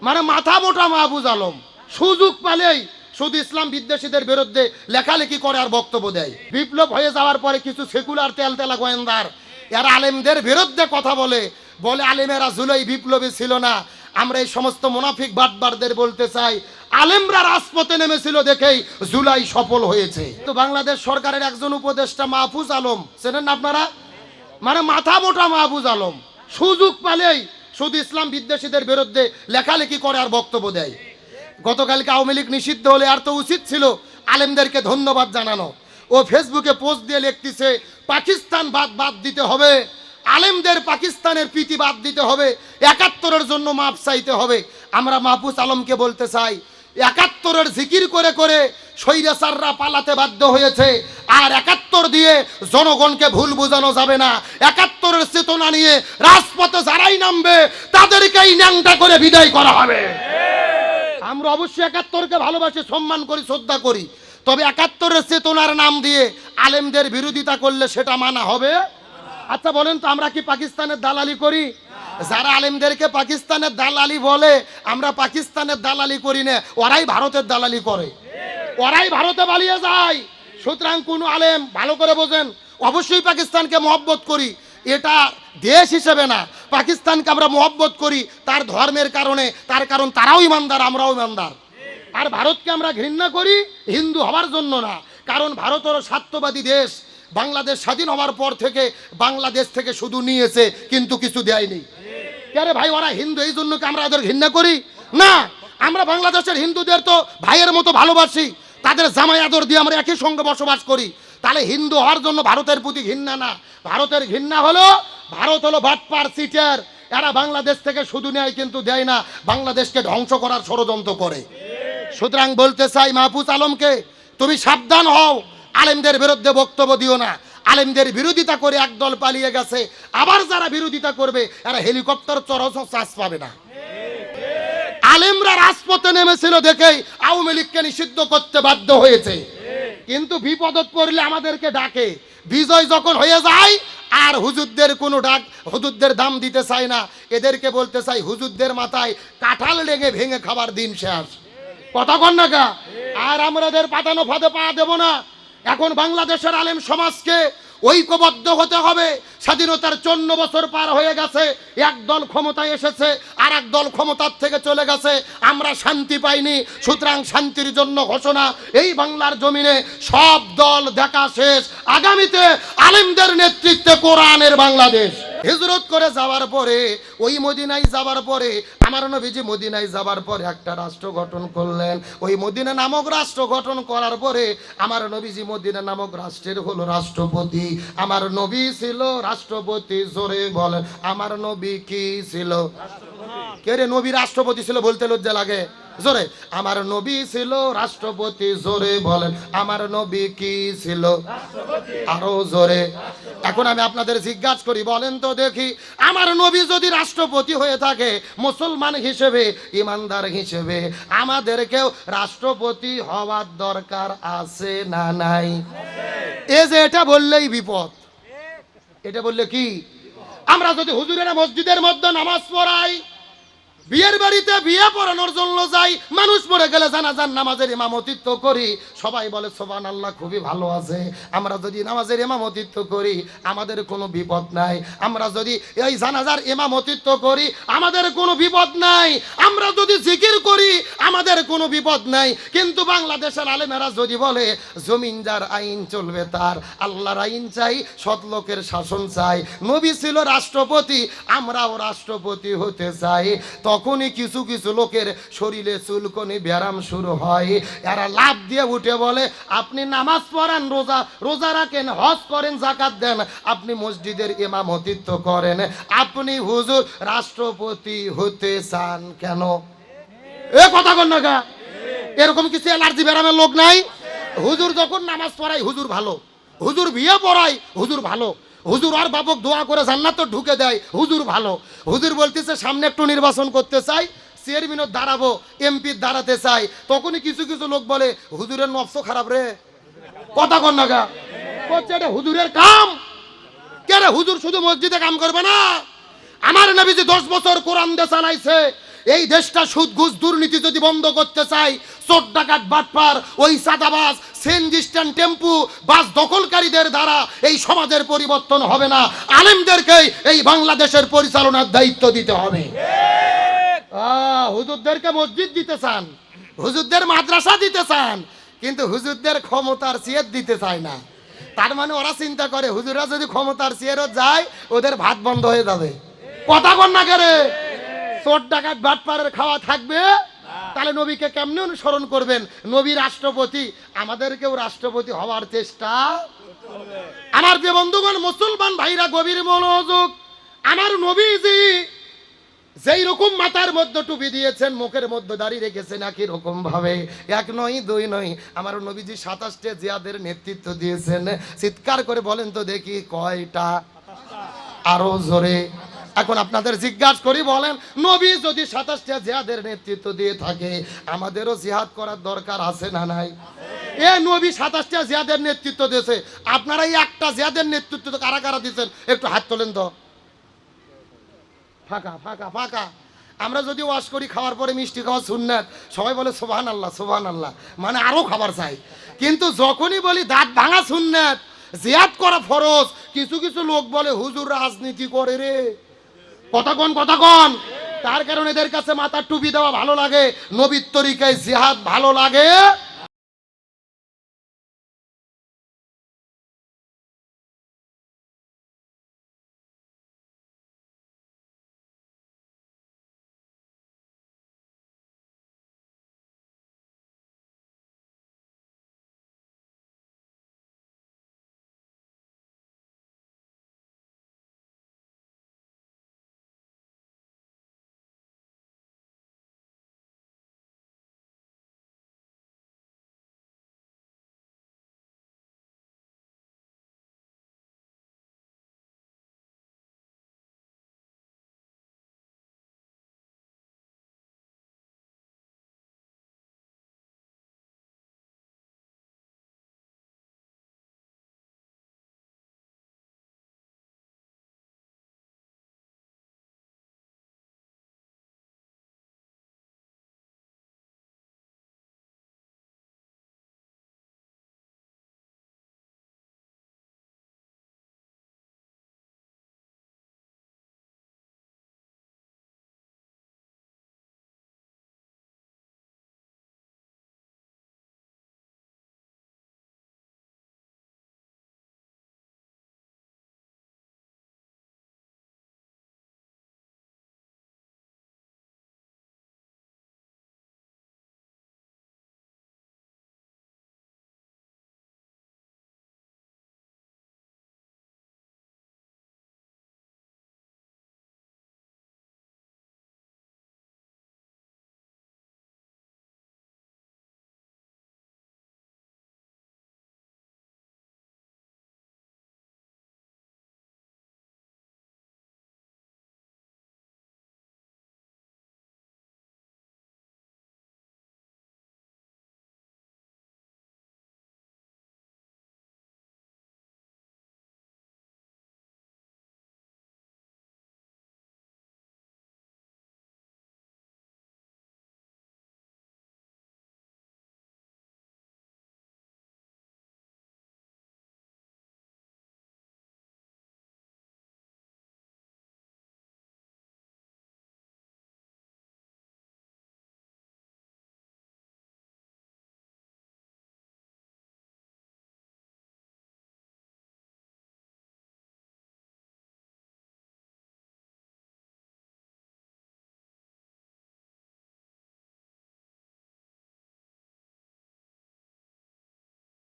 মানে মাথা মোটা মাহফুজ আলম সুযোগ পেলেই শুধু ইসলাম বিদ্বেষীদের বিরুদ্ধে লেখালেখি করে আর বক্তব্য দেয়। বিপ্লব হয়ে যাওয়ার পরে কিছু সেকুলার তেলতেলা গোয়েন্দার এরা আলেমদের বিরুদ্ধে কথা বলে আলেমেরা জুলাই বিপ্লবী ছিল না। আমরা এই সমস্ত মুনাফিক বাটবারদের বলতে চাই, আলেমরা রাজপথে নেমেছিল দেখেই জুলাই সফল হয়েছে। তো বাংলাদেশ সরকারের একজন উপদেষ্টা মাহফুজ আলম চেনেন আপনারা, মানে মাথা মোটা মাহফুজ আলম সুযোগ পেলেই শুধু ইসলাম বিদ্বেষীদের বিরুদ্ধে লেখালেখি করে আর বক্তব্য দেয়। গতকালকে আওয়ামী লীগ নিষিদ্ধ হলে আর তো উচিত ছিল আলেমদেরকে ধন্যবাদ জানানো। ও ফেসবুকে পোস্ট দিয়ে লিখতেছে পাকিস্তান বাদ দিতে হবে, আলেমদের পাকিস্তানের প্রীতি বাদ দিতে হবে, ৭১-এর জন্য মাপ চাইতে হবে। আমরা মাহফুজ আলমকে বলতে চাই, ৭১-এর জিকির করে করে স্বৈরাচাররা পালাতে বাধ্য হয়েছে, আর ৭১ দিয়ে জনগণকে ভুল বোঝানো যাবে না। ৭১-এর চেতনা নিয়ে রাজপথে যারাই নামবে তাদেরকেই ন্যাংটা করে বিদায় করা হবে। আমরা অবশ্যই ৭১-কে ভালোবাসি, সম্মান করি, শ্রদ্ধা করি, তবে ৭১-এর চেতনার নাম দিয়ে আলেমদের বিরোধিতা করলে সেটা মানা হবে। আচ্ছা বলেন তো, আমরা কি পাকিস্তানের দালালি করি? যারা আলেমদেরকে পাকিস্তানের দালালি বলে, আমরা পাকিস্তানের দালালি করি না, ওরাই ভারতের দালালি করে, ওরাই ভারতে পালিয়ে যায়। সুতরাং কোন আলেম ভালো করে বোঝেন, অবশ্যই পাকিস্তানকে মহব্বত করি, এটা দেশ হিসেবে না, পাকিস্তানকে আমরা মহব্বত করি তার ধর্মের কারণে, তার কারণ তারাও ইমানদার, আমরাও ইমানদার। আর ভারতকে আমরা ঘৃণা করি হিন্দু হওয়ার জন্য না, কারণ ভারত হলো স্বার্থবাদী দেশ। বাংলাদেশ স্বাধীন হওয়ার পর থেকে বাংলাদেশ থেকে শুধু নিয়েছে কিন্তু কিছু দেয়নি। আরে ভাই, ওরা হিন্দু এই জন্য কি আমরা ওদের ঘৃণা করি? না, আমরা বাংলাদেশের হিন্দুদের তো ভাইয়ের মতো ভালোবাসি, তাদের জামাই আদর দিয়ে আমরা একই সঙ্গে বসবাস করি। তাহলে হিন্দু হওয়ার জন্য ভারতের প্রতি ঘৃণা না, ভারতের ঘৃণা হলো ভারত হলো বাটপার সিটার, এরা বাংলাদেশ থেকে শুধু নেয় কিন্তু দেয় না, বাংলাদেশকে ধ্বংস করার ষড়যন্ত্র করে। সুতরাং বলতে চাই মাহফুজ আলমকে, তুমি সাবধান হও, আলেমদের বিরুদ্ধে বক্তব্য দিও না। আলেমদের বিরোধিতা করে একদল পালিয়ে গেছে, আবার যারা বিরোধিতা করবে এরা হেলিকপ্টার চড়াও চাষ পাবে না। আলেমরা রাজপথে নেমেছিল দেখেই আওয়ামী লীগকে নিষিদ্ধ করতে বাধ্য হয়েছে, কিন্তু বিপদত পড়লে আমাদেরকে ডাকে। বিজয় যখন হয়ে যায় আর হুজুরদের কোনো ডাক, হুজুরদের দাম দিতে চায় না। এদেরকে বলতে চাই, হুজুরদের মাথায় কাঁঠাল লেগে ভেঙে খাবার দিন শেষ। কথা কন না গা? আর আমাদের পাতানো ফাঁদে পা দেব না। এখন বাংলাদেশের আলেম সমাজকে ঐক্যবদ্ধ হতে হবে। স্বাধীনতার 54 বছর পার হয়ে গেছে, এক দল ক্ষমতায় এসেছে আর এক দল ক্ষমতার থেকে চলে গেছে, আমরা শান্তি পাইনি। সুতরাং শান্তির জন্য ঘোষণা, এই বাংলার জমিনে সব দল দেখা শেষ, আগামীতে আলেমদের নেতৃত্বে কোরআনের বাংলাদেশ। হিজরত করে যাওয়ার পরে, ওই মদিনায় যাওয়ার পরে, আমার নবীজি মদিনায় যাওয়ার পরে একটা রাষ্ট্র গঠন করলেন। ওই মদিনা নামক রাষ্ট্র গঠন করার পরে আমার নবীজি মদিনা নামক রাষ্ট্রের হলো রাষ্ট্রপতি। আমার নবী ছিল রাষ্ট্রপতি, জোরে বলেন আমার নবী কি ছিল? কে রে নবী রাষ্ট্রপতি ছিল বলতে লজ্জা লাগে? জোরে, আমার নবী ছিল রাষ্ট্রপতি, জোরে বলেন আমার নবী কি ছিল? আরো জোরে। এখন আমি আপনাদের জিজ্ঞাসা করি, বলেন তো দেখি, আমার নবী যদি রাষ্ট্রপতি হয়ে থাকে, মুসলমান হিসেবে, ইমানদার হিসেবে আমাদেরকেও রাষ্ট্রপতি হওয়ার দরকার আছে না নাই? এ যে এটা বললেই বিপদ, এটা বললে কি? আমরা যদি হুজুরেরা মসজিদের মধ্যে নামাজ পড়াই, বিয়ের বাড়িতে বিয়ে পড়ানোর জন্য যাই, মানুষ পড়ে গেলে জানাজার নামাজের ইমামতিত্ব করি, সবাই বলে সুবহানাল্লাহ, খুবই ভালো আছে। আমরা যদি নামাজের ইমামতিত্ব করি আমাদের কোনো বিপদ নাই। আমরা যদি এই জানাজার ইমামতিত্ব করি আমাদের কোনো বিপদ নাই। আমরা যদি জিকির করি আমাদের কোনো বিপদ নাই। কিন্তু বাংলাদেশের আলেমেরা যদি বলে জমিন যার আইন চলবে তার, আল্লাহর আইন চাই, সৎ লোকের শাসন চাই, নবী ছিল রাষ্ট্রপতি, আমরাও রাষ্ট্রপতি হতে চাই, তখনই কিছু কিছু লোকের শরীরে চুলকনি ব্যারাম শুরু হয়। এরা লাভ দিয়ে উঠে বলে আপনি নামাজ পড়েন, রোজা রাখেন, হজ করেন, যাকাত দেন, আপনি মসজিদের ইমামতিত্ব করেন, আপনি হুজুর রাষ্ট্রপতি হতে চান কেন? এ কথা কন না গা? এরকম কিছু অ্যালার্জি ব্যারামের লোক নাই? হুজুর যখন নামাজ পড়াই হুজুর ভালো, হুজুর বিয়ে পড়াই হুজুর ভালো, হুজুর আর বাবক দোয়া করে জান্নাত ঢুকে দেয় হুজুর ভালো। হুজুর বলতেছে সামনে একটু নির্বাচন করতে চাই, চেয়ারম্যানও দাঁড়াবো, এমপি দাঁড়াতে চাই, তখনই কিছু কিছু লোক বলে হুজুরের নফস খারাপ রে। কথা কন না গা? এটা হুজুরের কাম? কে রে, হুজুর শুধু মসজিদে কাম করবে না? আমার নবীজি 10 বছর কোরআন দিয়ে চালাইছে, এই দেশটা সুদ ঘুষ দুর্নীতি যদি বন্ধ করতে চাই, চোর ডাকাত বাটপার ওই সাদাবাজ সিএনজি স্ট্যান্ড টেম্পু বাস দখলকারীদের দ্বারা এই সমাজের পরিবর্তন হবে না। আলেমদেরকেই এই বাংলাদেশের পরিচালনার দায়িত্ব দিতে হবে। হুজুরদেরকে মসজিদ দিতে চান, হুজুরদের মাদ্রাসা দিতে চান, কিন্তু হুজুরদের ক্ষমতার চেয়ার দিতে চায় না। তার মানে ওরা চিন্তা করে হুজুররা যদি ক্ষমতার চেয়ারও যায় ওদের ভাত বন্ধ হয়ে যাবে। কথা কন না করে, চোর ডাকাত বাটপারের খাওয়া থাকবে, তাহলে নবীকে কেমনে অনুসরণ করবেন? নবী রাষ্ট্রপতি, আমাদেরকেও রাষ্ট্রপতি হওয়ার চেষ্টা। আমার যে বন্ধুগণ মুসলমান ভাইরা গভীর মনোযোগ, আমার নবীজি যেই রকম মাথার মধ্যে টুপি দিয়েছেন, মুখের মধ্যে দাঁড়িয়ে রেখেছেন একই রকম ভাবে, এক নয় দুই নয়, আমার নবীজি 27টে জিহাদের নেতৃত্ব দিয়েছেন। চিৎকার করে বলেন তো দেখি কয়টা? আরো জোরে। এখন আপনাদের জিজ্ঞাসা করি, বলেন নবী যদি 27টা জিহাদের নেতৃত্ব দিয়ে থাকে, আমাদেরও জিহাদ করার দরকার আছে না নাই? এ নবী 27টা জিহাদের নেতৃত্ব দিয়েছে, আপনারা এই একটা জিহাদের নেতৃত্ব তো কারা কারা দিয়েছেন একটু হাত তোলেন তো। ফাঁকা ফাঁকা ফাঁকা। আমরা যদি ওয়াশ করি খাওয়ার পরে মিষ্টি খাওয়া সুন্নাত, সবাই বলে সুবহানাল্লাহ সুবহানাল্লাহ, মানে আরো খাবার চাই। কিন্তু যখনই বলি দাঁত ভাঙা সুন্নাত, জিহাদ করা ফরজ, কিছু কিছু লোক বলে হুজুর রাজনীতি করে রে। কথা কন কথা কন। তার কারণে এদের কাছে মাথার টুপি দেওয়া ভালো লাগে, নবীর তরিকায় জিহাদ ভালো লাগে